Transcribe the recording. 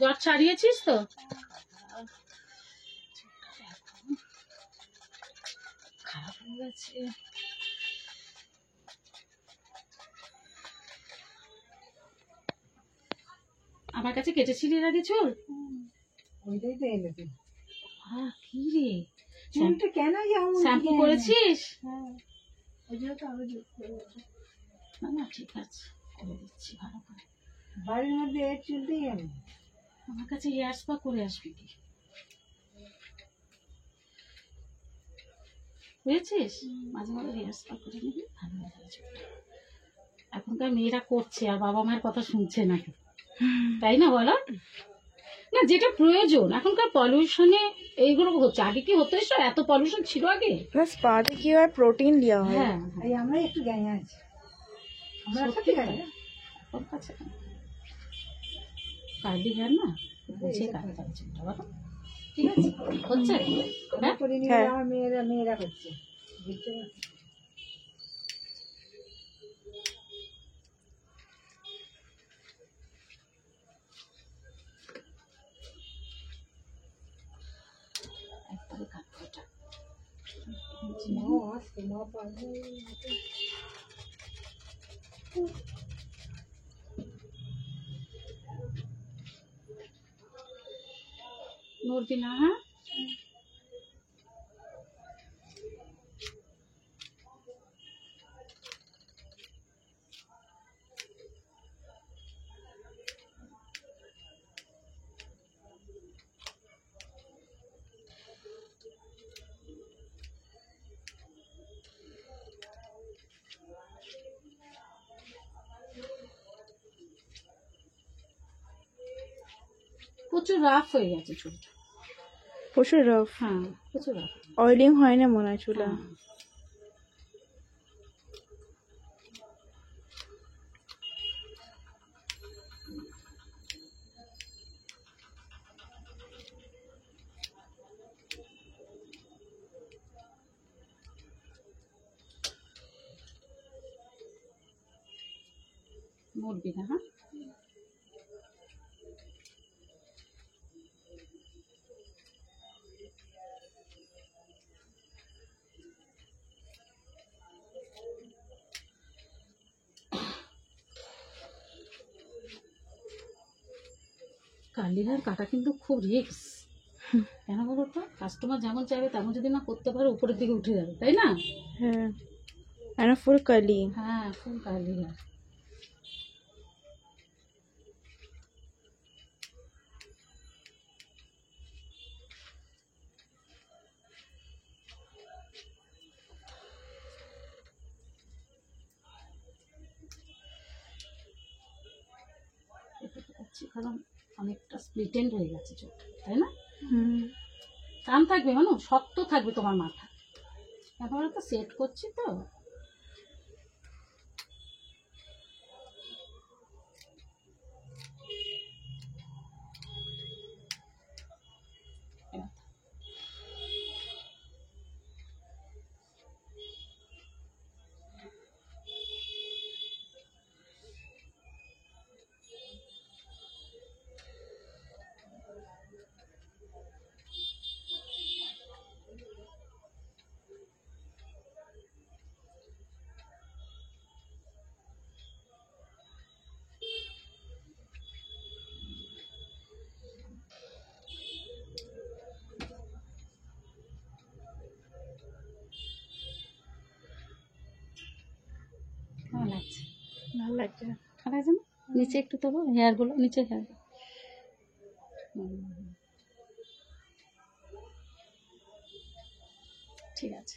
জ্বর ছাড়িয়েছিস তো? খারাপ হয়ে গেছে। আমার কাছে কেটেছিলি এর আগে চুল? ওইটাই তো এলো তুই। কি রে, চুলটা কেন শ্যাম্পু করেছিস? হ্যাঁ, ওই জন্য তো আরো না না ঠিক আছে, করে দিচ্ছি ভালো করে। বাড়ির মধ্যে এর চুলটাই আমি। আমার কাছে হেয়ার স্পা করে আসবি কি? বুঝেছিস? মাঝে মাঝে হেয়ার স্পা করে নিবি, ভালো হয়ে যাবে চুলটা। এখনকার মেয়েরা করছে আর বাবা মায়ের কথা শুনছে না, তাই না বলো? না, যেটা প্রয়োজন। এখনকার পলিউশনে এইগুলো হচ্ছে, আগে কি হতো এসব? এত পলিউশন ছিল আগে? না, স্পাতে কি হয়, প্রোটিন দেওয়া হয়। হ্যাঁ, এই আমরা একটু গায়ে আছি, আমরা সত্যি সাথে তাই। গায়ে ওর কাছে কার্লি হেয়ার না, বুঝে কাটতে হবে চুলটা, বলো? ঠিক আছে, হচ্ছে? হ্যাঁ করে নিয়ে হ্যাঁ। আমার মেয়েরা করছে, বুঝতে পারছি। একবারে কাটবো এটা। নড়বি না, হ্যাঁ? প্রচুর রাফ হয়ে গেছে চুলটা। প্রচুর রাফ। হ্যাঁ, প্রচুর রাফ। অয়েলিং হয় না মনে হয় চুলা। নড়বি না, হ্যাঁ? কার্লি হেয়ার কাটা কিন্তু খুব রিস্ক। কেন বলো তো? কাস্টমার যেমন চাইবে তেমন যদি না করতে পারে, উপরের দিকে উঠে যাবে, তাই না? হ্যাঁ, and full curly. হ্যাঁ, ফুল কার্লি হেয়ার। কারণ অনেকটা স্প্লিটেন্ড হয়ে গেছে চোখটা, তাই না? টান থাকবে, মানুষ শক্ত থাকবে তোমার মাথা। এবারে তো সেট করছি তো। ভালো লাগছে, ভালো লাগছে। ভালো লাগছে না? নিচে একটু তোলো, হেয়ারগুলো নিচে, হেয়ার। ঠিক আছে।